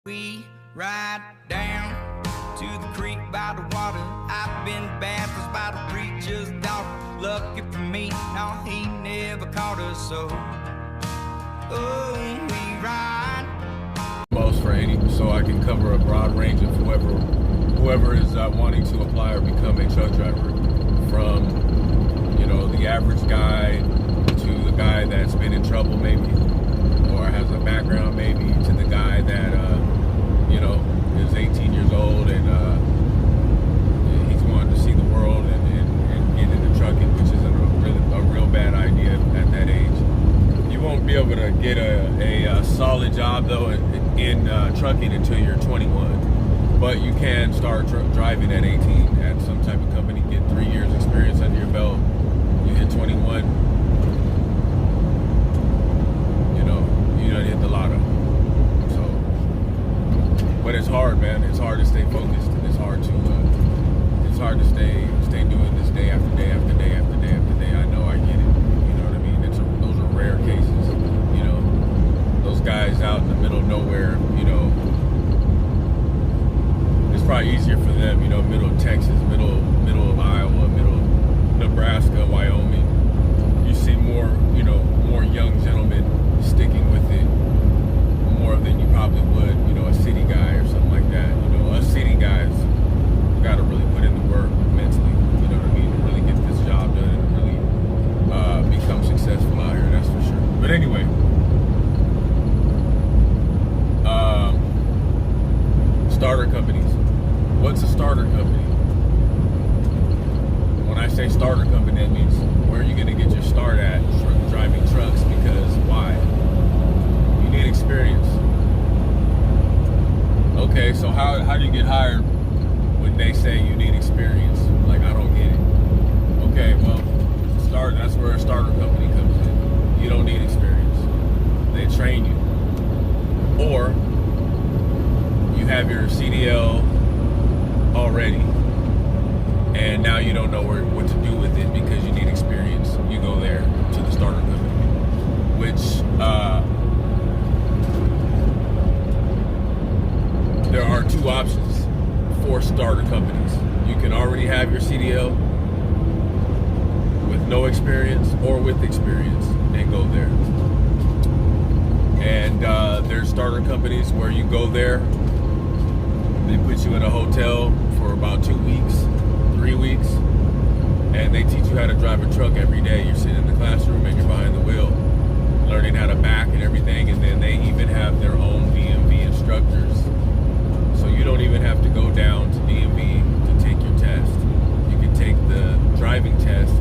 We ride down to the creek by the water. I've been baptized by the preacher's daughter. Lucky for me, no, he never caught us, so oh, we ride. Most for any, so I can cover a broad range of whoever is wanting to apply or become a truck driver, from the average guy to the guy that's been in trouble maybe, or has a background maybe, to the guy that is 18 years old and he's wanting to see the world and get into trucking, which is a real bad idea at that age. You won't be able to get a solid job though in trucking until you're 21, but you can start driving at 18 at some type of company, get 3 years experience under your belt. You hit 21, you don't hit the lotto. But it's hard, man. It's hard to stay focused, and it's hard to stay doing this day after day after day after day after day. I know, I get it. You know what I mean? Those are rare cases. Those guys out in the middle of nowhere. It's probably easier for them. Middle of Texas, middle of Iowa, middle of Nebraska, Wyoming. You see more young gentlemen sticking with it more than you probably would, a city guy or something like that. Us city guys got to really put in the work mentally, to really get this job done and really become successful out here, that's for sure. But anyway, starter companies. What's a starter company? When I say starter company, that means where are you going to get your start at driving trucks? Because why? You need experience. Okay, so how do you get hired when they say you need experience? Like, I don't get it. Okay, well, that's where a starter company comes in. You don't need experience. They train you. Or you have your CDL already, and now you don't know what to do with it because you need experience. You go there to the starter company, which there are two options for starter companies. You can already have your CDL with no experience or with experience and go there. And there's starter companies where you go there, they put you in a hotel for about 2 weeks, 3 weeks, and they teach you how to drive a truck every day. You're sitting in the classroom and you're behind the wheel, learning how to back and everything, and then they even have their own DMV instructors. So you don't even have to go down to DMV to take your test. You can take the driving test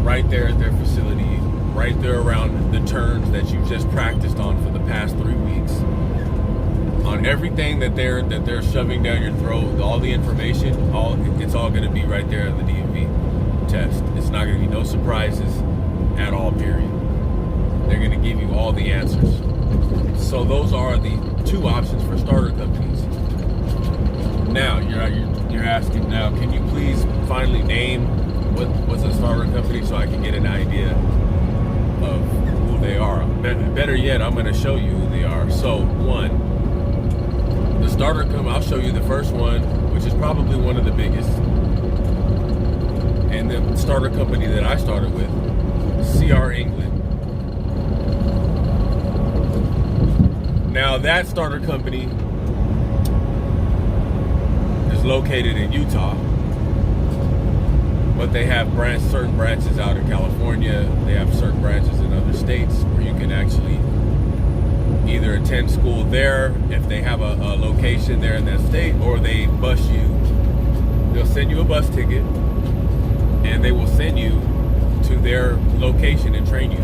right there at their facility, right there around the turns that you just practiced on for the past 3 weeks. On everything that they're shoving down your throat, all the information, it's all going to be right there in the DMV test. It's not going to be no surprises at all, period. They're going to give you all the answers. So those are the two options for starter companies. Now you're asking, now can you please finally name what's a starter company so I can get an idea of who they are? Better yet, I'm going to show you who they are. So one, the starter company, I'll show you the first one, which is probably one of the biggest, and the starter company that I started with, CR England. Now that starter company is located in Utah, but they have certain branches out in California. They have certain branches in other states where you can actually either attend school there if they have a location there in that state, or they bus you. They'll send you a bus ticket and they will send you to their location and train you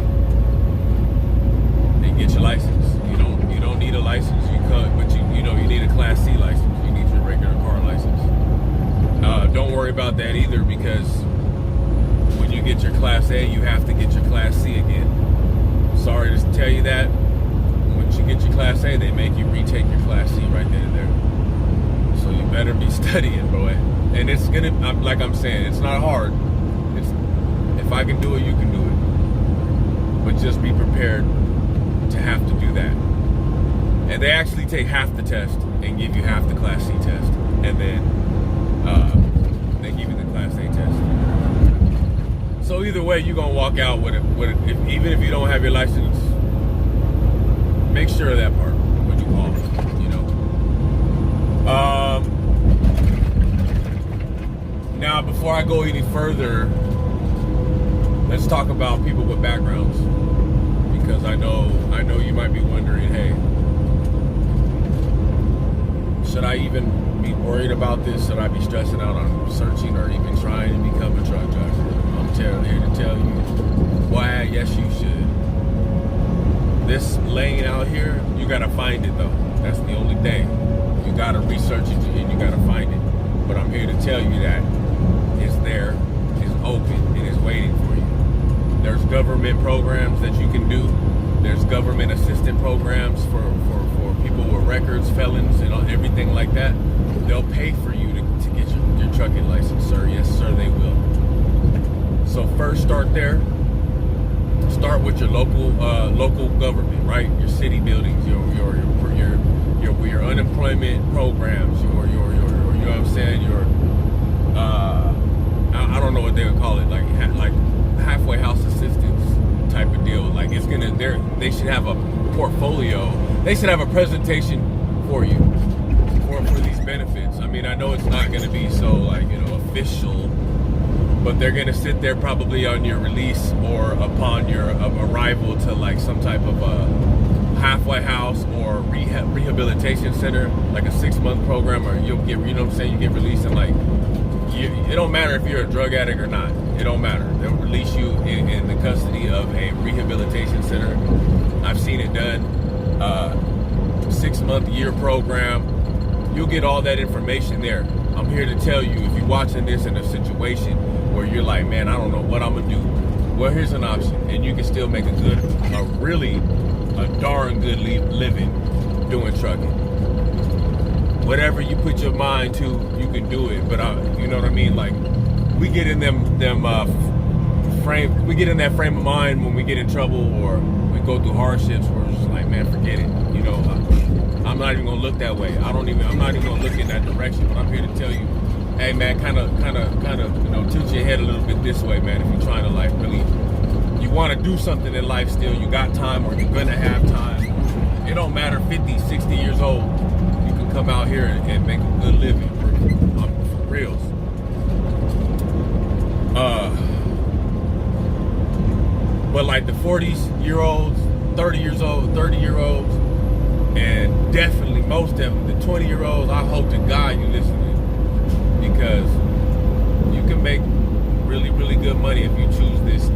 and get your license. You don't need a license, but you need a Class C license. You need your regular car license. Don't worry about that either, because when you get your Class A, you have to get your Class C again. Sorry to tell you that. Once you get your Class A, they make you retake your Class C right then and there. So you better be studying, boy. And it's like I'm saying, it's not hard. If I can do it, you can do it. But just be prepared to have to do that. And they actually take half the test and give you half the Class C test. And then they give you the Class A test. So either way, you're going to walk out with it. Even if you don't have your license, make sure of that part when you call, you know. Now, before I go any further, let's talk about people with backgrounds. Because I know you might be wondering, hey, should I even be worried about this? Should I be stressing out on searching or even trying to become a truck driver? I'm here to tell you, why, yes, you should. This lane out here, you gotta find it though. That's the only thing. You gotta research it and you gotta find it. But I'm here to tell you that it's there, it's open, and it's waiting for you. There's government programs that you can do. There's government assistant programs for people with records, felons, and everything like that. They'll pay for you to get your trucking license, sir. Yes, sir, they will. So first, start there. Start with your local government, right? Your city buildings, your unemployment programs, you know what I'm saying? I don't know what they would call it, like halfway house assistance type of deal. Like they should have a portfolio. They should have a presentation for you for these benefits. I mean, I know it's not going to be so official, but they're going to sit there probably on your release or upon your arrival to like some type of a halfway house or rehabilitation center, like a 6-month program, or you'll get, you know what I'm saying, you get released and like, it don't matter if you're a drug addict or not. It don't matter. They'll release you in the custody of a rehabilitation center. I've seen it done. 6-month, year program. You'll get all that information there. I'm here to tell you, if you're watching this in a situation where you're like, man, I don't know what I'm gonna do. Well, here's an option, and you can still make a darn good living doing trucking. Whatever you put your mind to, you can do it. But you know what I mean? Like, we get in we get in that frame of mind when we get in trouble or we go through hardships where it's just like, man, forget it. You know, I'm not even gonna look that way. I'm not even gonna look in that direction. But I'm here to tell you, hey, man, kind of, tilt your head a little bit this way, man. If you're trying to like really, you want to do something in life still, you got time or you're gonna have time. It don't matter, 50, 60 years old. Come out here and make a good living for reals. But like the 40-year-olds, 30-year-olds, and definitely most of them, the 20-year-olds, I hope to God you listening, because you can make really, really good money if you choose this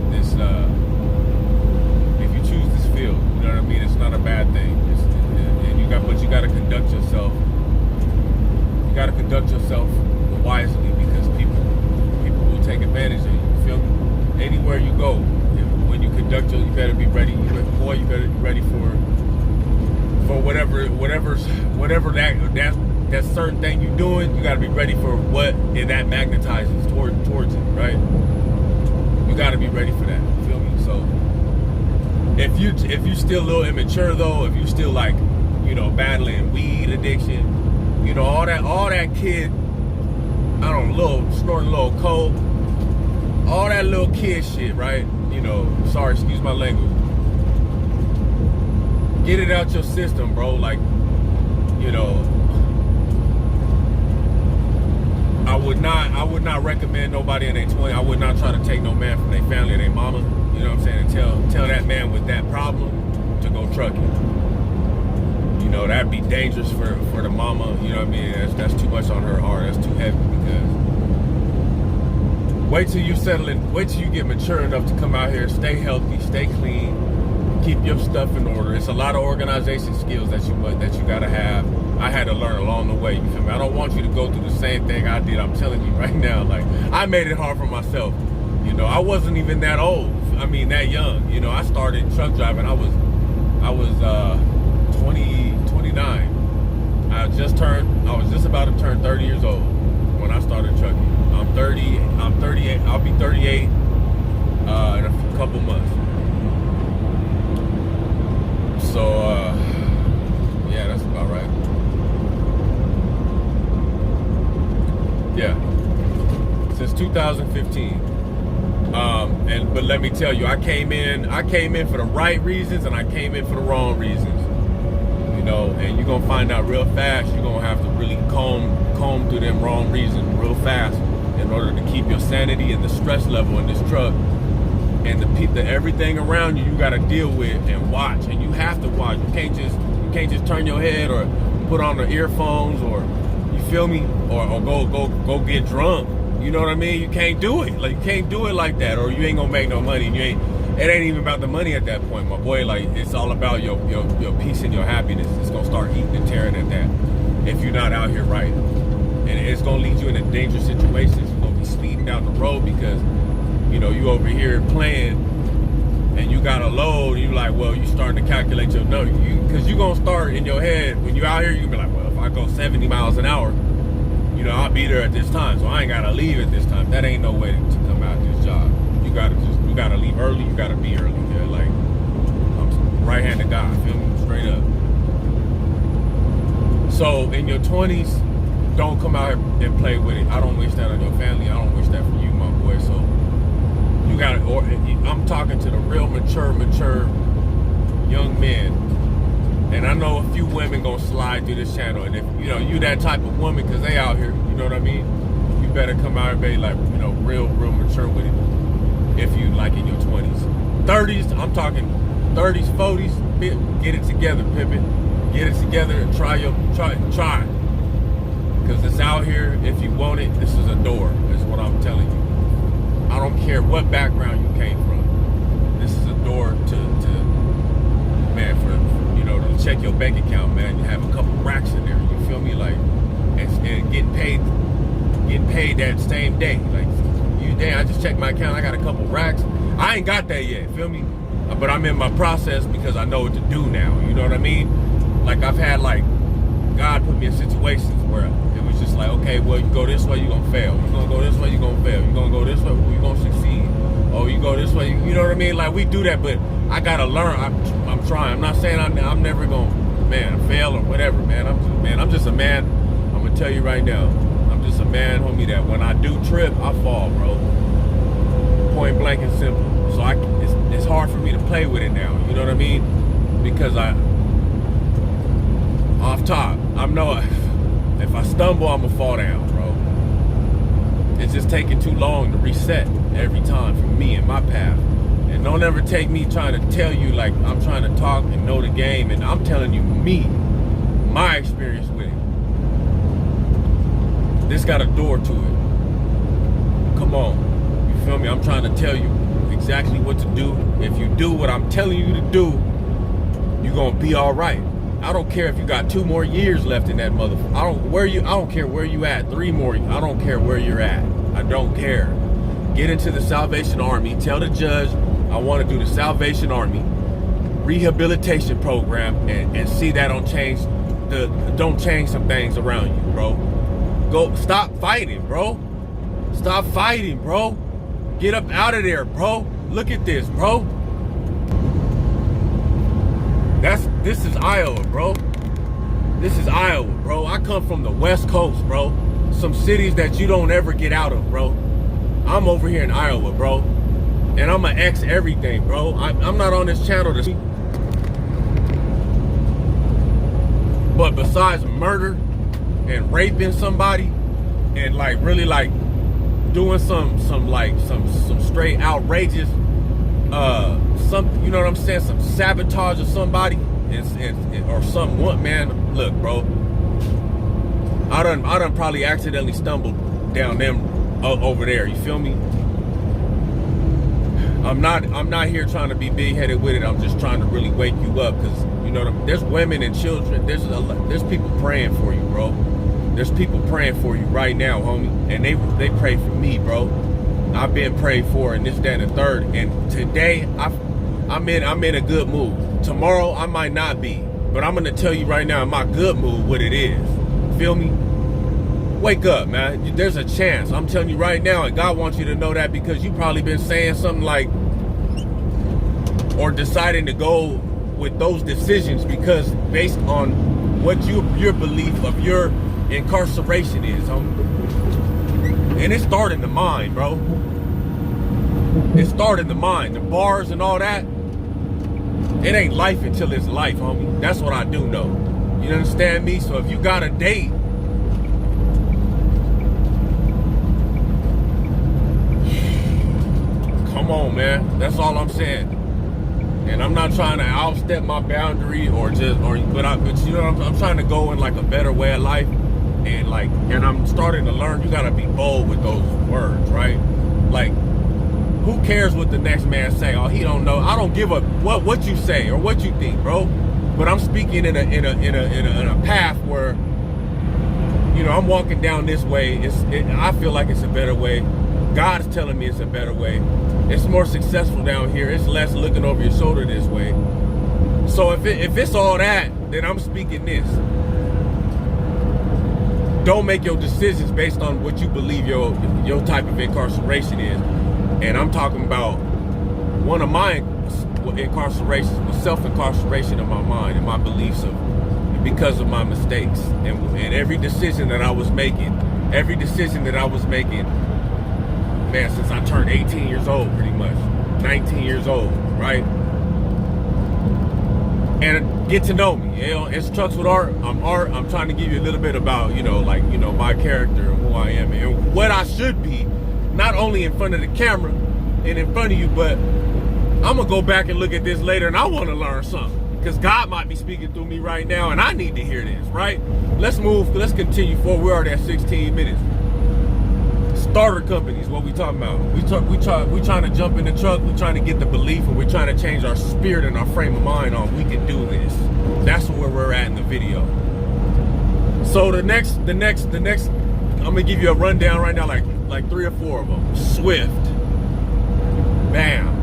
field. You know what I mean? It's not a bad thing. But you got to conduct yourself. You got to conduct yourself wisely, because people will take advantage of you. You feel me? Anywhere you go, when you conduct yourself, you better be ready. You better be ready for whatever that certain thing you're doing. You got to be ready for what that magnetizes towards it, right? You got to be ready for that. You feel me? So if you still a little immature though, if you still like, battling weed addiction, all that kid, I don't know, snorting a little coke, all that little kid shit, right? Sorry, excuse my language. Get it out your system, bro. Like, I would not recommend nobody in their 20s. I would not try to take no man from their family or their mama, you know what I'm saying, and tell that man with that problem to go trucking. That'd be dangerous for the mama, you know what I mean? That's too much on her heart. That's too heavy, because wait till you settle in, wait till you get mature enough to come out here, stay healthy, stay clean, keep your stuff in order. It's a lot of organization skills that you gotta have. I had to learn along the way, you feel me? I don't want you to go through the same thing I did. I'm telling you right now, like, I made it hard for myself. I wasn't even that old. I mean, that young. I started truck driving. I was 29. I was just about to turn 30 years old when I started trucking. I'm 38. I'll be 38 in a couple months. So yeah, Yeah. Since 2015. But let me tell you, I came in for the right reasons and I came in for the wrong reasons. You know, and you're gonna find out real fast. You're gonna have to really comb through them wrong reasons real fast in order to keep your sanity and the stress level in this truck and the everything around you. You got to deal with and watch, and you have to watch. You can't just turn your head or put on the earphones or, you feel me, or go get drunk. You know what I mean? You can't do it. Like, you can't do it like that, or you ain't gonna make no money. It ain't even about the money at that point, my boy. Like, it's all about your peace and your happiness. It's gonna start eating and tearing at that if you're not out here right. And it's gonna lead you into dangerous situations. You're gonna be speeding down the road because, you know, you over here playing and you got a load. And you like, well, you starting to calculate your no, because you gonna start in your head when you out here. You gonna be like, well, if I go 70 miles an hour, you know, I'll be there at this time, so I ain't gotta leave at this time. That ain't no way to come out this job. You gotta leave early. You gotta be early. Yeah? Like, I'm right-handed guy. Feel me? Straight up. So in your 20s, don't come out here and play with it. I don't wish that on your family. I don't wish that for you, my boy. So you gotta. I'm talking to the real mature young men. And I know a few women gonna slide through this channel, and if you know you that type of woman, cause they out here, you know what I mean. You better come out and be like, you know, real mature with it. If you like in your 20s, 30s, I'm talking 30s, 40s. Get it together, Pippin. Get it together and try. Cause it's out here. If you want it, this is a door. Is what I'm telling you. I don't care what background you came from. This is a door to man, for to check your bank account, man. You have a couple racks in there. You feel me? Like, and getting paid that same day. Like, I just checked my account. I got a couple racks. I ain't got that yet. Feel me? But I'm in my process because I know what to do now. You know what I mean? Like, I've had, like, God put me in situations where it was just like, okay, well, you go this way, you're gonna fail. You're gonna go this way, you're gonna fail. You're gonna go this way, you're gonna succeed. Oh, you go this way, you know what I mean? Like, we do that, but I gotta learn. I'm trying. I'm not saying I'm never gonna, man, fail or whatever, man. I'm just a man. I'm gonna tell you right now. I'm just a man, homie, that when I do trip, I fall, bro. Point blank and simple. So it's hard for me to play with it now. You know what I mean? Because off top, I know if I stumble, I'm gonna fall down, bro. It's just taking too long to reset every time for me and my path. And don't ever take me trying to tell you like I'm trying to talk and know the game, and I'm telling you my experience with it. This got a door to it. Come on, you feel me? I'm trying to tell you exactly what to do. If you do what I'm telling you to do, you're gonna be all right. I don't care if you got 2 more years left in that motherfucker. I don't care where you at. 3 more. I don't care where you're at. I don't care. Get into the Salvation Army. Tell the judge I want to do the Salvation Army rehabilitation program and see that don't change some things around you, bro. Go stop fighting, bro. Stop fighting, bro. Get up out of there, bro. Look at this, bro. This is Iowa, bro. This is Iowa, bro. I come from the West Coast, bro. Some cities that you don't ever get out of, bro. I'm over here in Iowa, bro. And I'm an ex everything, bro. I'm not on this channel to... But besides murder and raping somebody and like really like doing some straight outrageous you know what I'm saying, some sabotage of somebody and or someone, man, look, bro, I done probably accidentally stumbled down them over there, you feel me? I'm not here trying to be big-headed with it. I'm just trying to really wake you up, because you know there's women and children, there's people praying for you, bro. There's people praying for you right now, homie, and they pray for me, bro. I've been prayed for, and this, that, and the third. And today, I'm in a good mood. Tomorrow, I might not be, but I'm gonna tell you right now, in my good mood, what it is. Feel me? Wake up, man. There's a chance. I'm telling you right now, and God wants you to know that, because you probably been saying something like, or deciding to go with those decisions because based on what your belief of your incarceration is, homie. And it started in the mind, bro. It started in the mind. The bars and all that, it ain't life until it's life, homie. That's what I do know. You understand me? So if you got a date, come on, man. That's all I'm saying. And I'm not trying to outstep my boundary but you know, I'm trying to go in like a better way of life. And I'm starting to learn you gotta be bold with those words, right? Like, who cares what the next man say? Oh, he don't know. I don't give a what you say or what you think, bro. But I'm speaking in a path where, you know, I'm walking down this way. I feel like it's a better way. God's telling me it's a better way. It's more successful down here. It's less looking over your shoulder this way. So if it's all that, then I'm speaking this. Don't make your decisions based on what you believe your type of incarceration is. And I'm talking about one of my incarcerations was self-incarceration of my mind and my beliefs because of my mistakes. And every decision that I was making, man, since I turned 18 years old, pretty much, 19 years old, right? And get to know me. You know, it's Trucks with Art. I'm Art. I'm trying to give you a little bit about, you know, like, you know, my character and who I am and what I should be, not only in front of the camera and in front of you, but I'm gonna go back and look at this later and I want to learn something because God might be speaking through me right now and I need to hear this, right? Let's continue forward. We're already at 16 minutes. Starter companies, what we talking about? We trying to jump in the truck. We trying to get the belief, and we're trying to change our spirit and our frame of mind on we can do this. That's where we're at in the video. So the next, I'm gonna give you a rundown right now, like 3 or 4 of them. Swift, bam.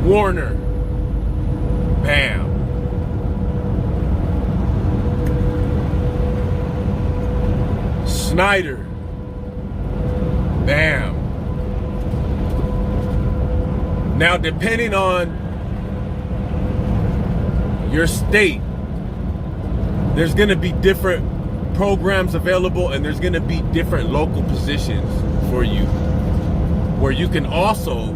Warner, bam. Schneider, bam. Now, depending on your state, there's going to be different programs available and there's going to be different local positions for you where you can also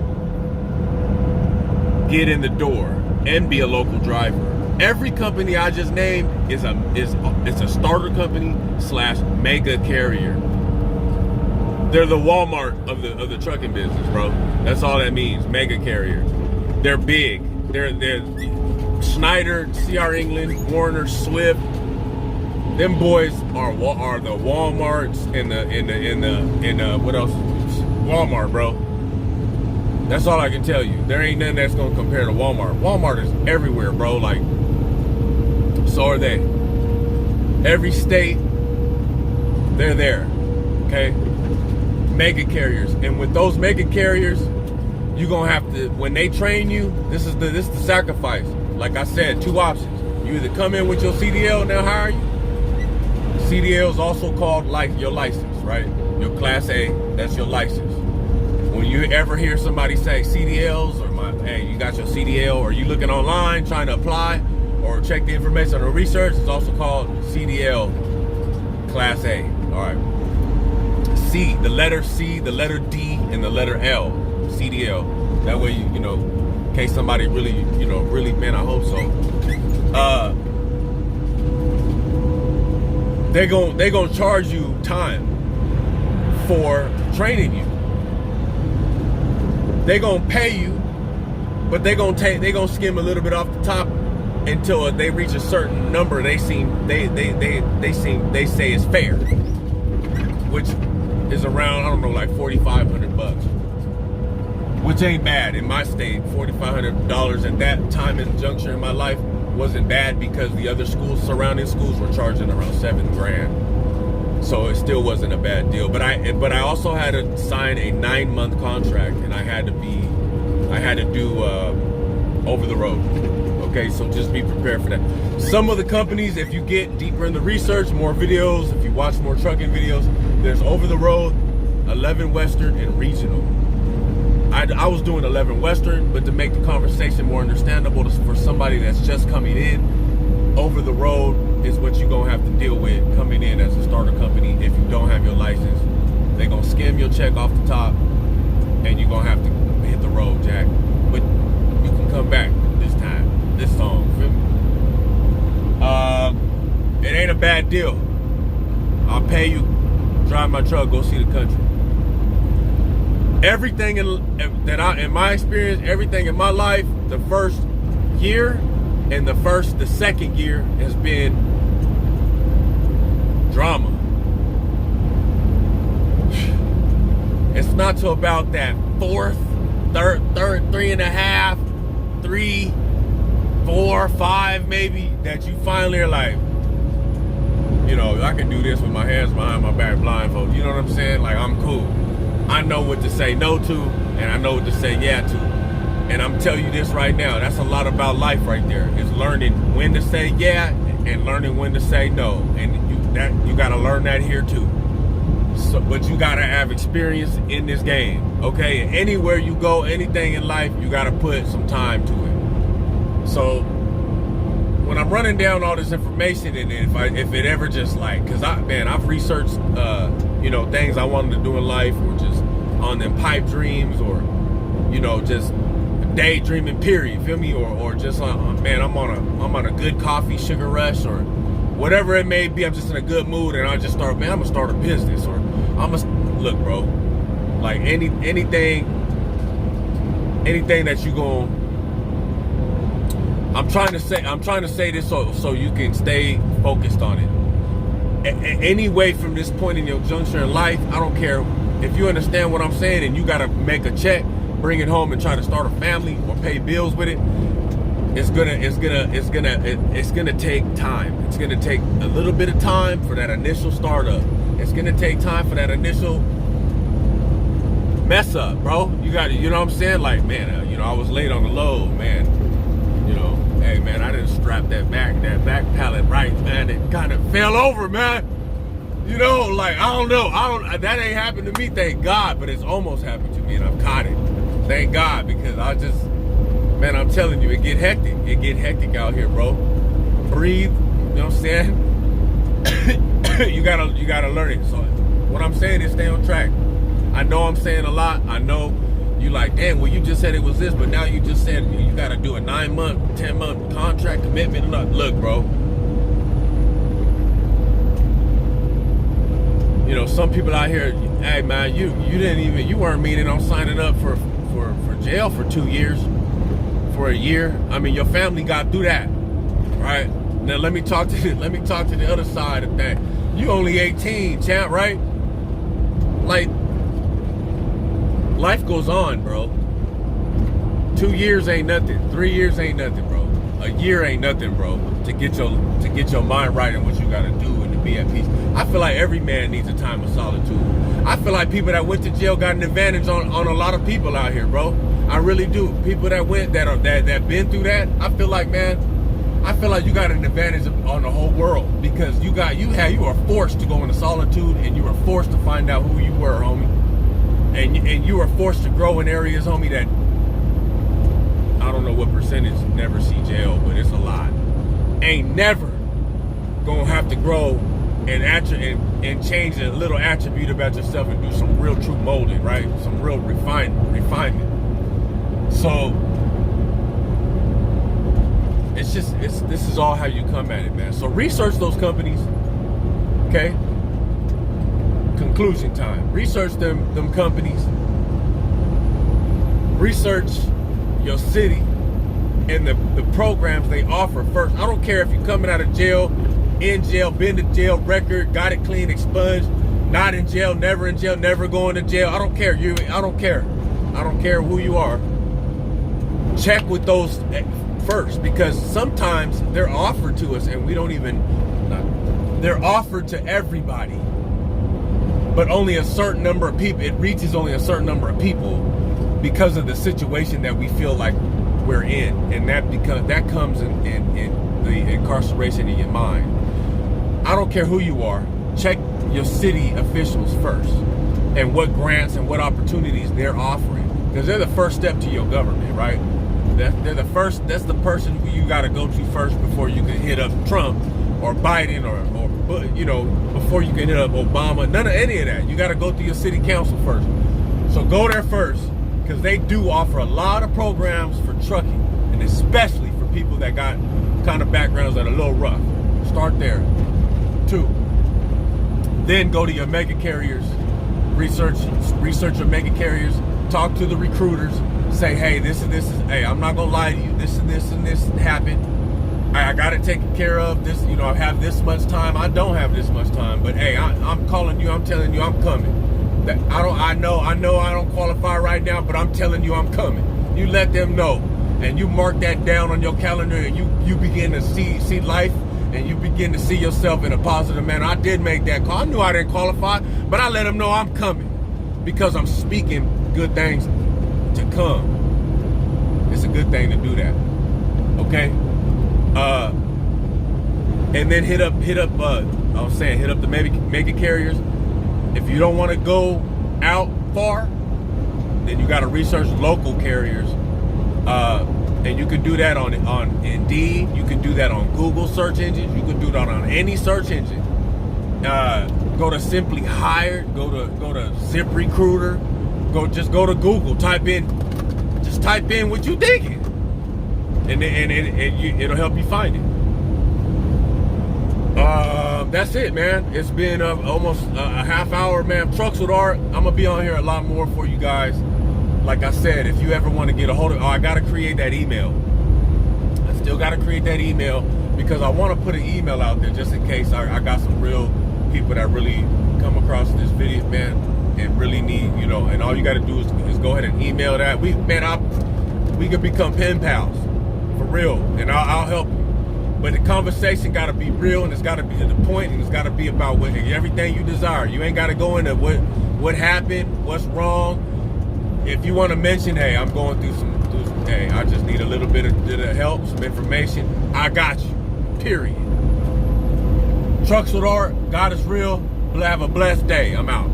get in the door and be a local driver. Every company I just named is a starter company / mega carrier. They're the Walmart of the trucking business, bro. That's all that means. Mega carrier. They're big. They're Schneider, CR England, Warner, Swift. Them boys are the Walmarts and the what else? Walmart, bro. That's all I can tell you. There ain't nothing that's gonna compare to Walmart. Walmart is everywhere, bro. Like, so are they. Every state, they're there. Okay? Mega carriers. And with those mega carriers, you're gonna have to, when they train you, this is the sacrifice. Like I said, 2 options. You either come in with your CDL and they'll hire you. CDL is also called like your license, right? Your Class A, that's your license. When you ever hear somebody say CDLs or hey, you got your CDL, or you looking online trying to apply or check the information on the research, it's also called CDL Class A. All right. C, the letter C, the letter D, and the letter L, CDL. That way, you know, in case somebody really, man, I hope so. They're gonna charge you time for training you. They're gonna pay you, but they're gonna skim a little bit off the top until they reach a certain number they say is fair, which is around, I don't know, like $4,500, which ain't bad in my state. $4,500 at that time and juncture in my life wasn't bad because the other schools, surrounding schools, were charging around $7,000. So it still wasn't a bad deal. But I also had to sign a 9-month contract, and I had to do over the road. Okay, so just be prepared for that. Some of the companies, if you get deeper in the research, more videos, if you watch more trucking videos, there's over the road, 11 Western, and regional. I was doing 11 Western, but to make the conversation more understandable for somebody that's just coming in, over the road is what you're gonna have to deal with coming in as a starter. start a company if you don't have your license. They're gonna skim your check off the top, and you're gonna have to hit the road, Jack. But you can come back this time, this song, feel me? It ain't a bad deal. I'll pay you, drive my truck, go see the country. Everything in my experience, everything in my life, the first year and the second year has been drama. It's not till about that third, 3.5, 3, 4, 5 maybe, that you finally are like, you know, I can do this with my hands behind my back blindfold. You know what I'm saying? Like, I'm cool. I know what to say no to, and I know what to say yeah to. And I'm telling you this right now, that's a lot about life right there. It's learning when to say yeah and learning when to say no. And you gotta learn that here too. So, but you gotta have experience in this game, okay? Anywhere you go, anything in life, you gotta put some time to it. So when I'm running down all this information, and if it ever just like, cause I've researched, you know, things I wanted to do in life, or just on them pipe dreams, or, you know, just daydreaming period, feel me? Or just man, I'm on a good coffee sugar rush, or whatever it may be. I'm just in a good mood, and I just start, man, I'm gonna start a business, or look, bro, like anything that you gon', I'm trying to say this so you can stay focused on it. Any way from this point in your juncture in life, I don't care if you understand what I'm saying, and you gotta make a check, bring it home, and try to start a family or pay bills with it. It's gonna take time. It's gonna take a little bit of time for that initial startup. It's gonna take time for that initial mess up, bro. You got, you know what I'm saying? Like, man, you know, I was late on the load, man. You know, hey, man, I didn't strap that back pallet right, man. It kind of fell over, man. You know, like, I don't know. That ain't happened to me, thank God, but it's almost happened to me, and I've caught it. Thank God, because man, I'm telling you, it get hectic. It get hectic out here, bro. Breathe, you know what I'm saying? you gotta learn it. So what I'm saying is stay on track. I know I'm saying a lot. I know you like, damn, well, you just said it was this, but now you just said you gotta do a 9-month, 10-month contract commitment. Look, bro. You know, some people out here, hey man, you weren't meaning on signing up for jail for 2 years, for a year. I mean, your family got through that, right? Now let me talk to the other side of that. You only 18, champ, right? Like, life goes on, bro. 2 years ain't nothing. 3 years ain't nothing, bro. A year ain't nothing, bro. To get your mind right and what you gotta do and to be at peace. I feel like every man needs a time of solitude. I feel like people that went to jail got an advantage on a lot of people out here, bro. I really do. People that been through that, I feel like, man, you got an advantage on the whole world, because you are forced to go into solitude, and you are forced to find out who you were, homie. And you are forced to grow in areas, homie, that I don't know what percentage never see jail, but it's a lot. Ain't never gonna have to grow and change a little attribute about yourself and do some real true molding, right? Some real refinement. So this is all how you come at it, man. So research those companies, okay? Conclusion time. Research them companies. Research your city and the programs they offer first. I don't care if you're coming out of jail, in jail, been to jail, record, got it clean, expunged, not in jail, never going to jail. I don't care. I don't care who you are. Check with those first, because sometimes they're offered to us and we don't even, they're offered to everybody, but only a certain number of people. It reaches only a certain number of people because of the situation that we feel like we're in, and that comes in the incarceration in your mind. I don't care who you are. Check your city officials first, and what grants and what opportunities they're offering, because they're the first step to your government, right? They're the first. That's the person who you got to go to first before you can hit up Trump or Biden or you know, before you can hit up Obama. None of any of that. You got to go through your city council first. So go there first, because they do offer a lot of programs for trucking, and especially for people that got kind of backgrounds that are a little rough. Start there. 2. Then go to your mega carriers, research your mega carriers, talk to the recruiters, say, hey, this is, hey, I'm not gonna lie to you, this and this happened. I got it taken care of. This, you know, I have this much time. I don't have this much time, but hey, I'm calling you. I'm telling you, I'm coming. That I know I don't qualify right now, but I'm telling you, I'm coming. You let them know, and you mark that down on your calendar, and you begin to see life, and you begin to see yourself in a positive manner. I did make that call. I knew I didn't qualify, but I let them know I'm coming because I'm speaking good things to come. It's a good thing to do that. Okay. And then hit up the mega carriers. If you don't want to go out far, then you got to research local carriers. And you can do that on Indeed. You can do that on Google search engines. You can do that on any search engine. Go to Simply Hired. Go to ZipRecruiter. Go to Google. Type in what you thinking. And it'll help you find it. That's it, man. It's been almost a half hour, man. Trucks with Art. I'm gonna be on here a lot more for you guys. Like I said, if you ever want to get a hold of, I gotta create that email. I still gotta create that email because I want to put an email out there just in case I got some real people that really come across this video, man, and really need, you know. And all you gotta do is go ahead and email that. We could become pen pals. For real, and I'll help you. But the conversation got to be real, and it's got to be to the point, and it's got to be about everything you desire. You ain't got to go into what happened, what's wrong. If you want to mention, hey, I'm going through some, hey, I just need a little bit of help, some information, I got you. Period. Trucks with Art. God is real. Have a blessed day. I'm out.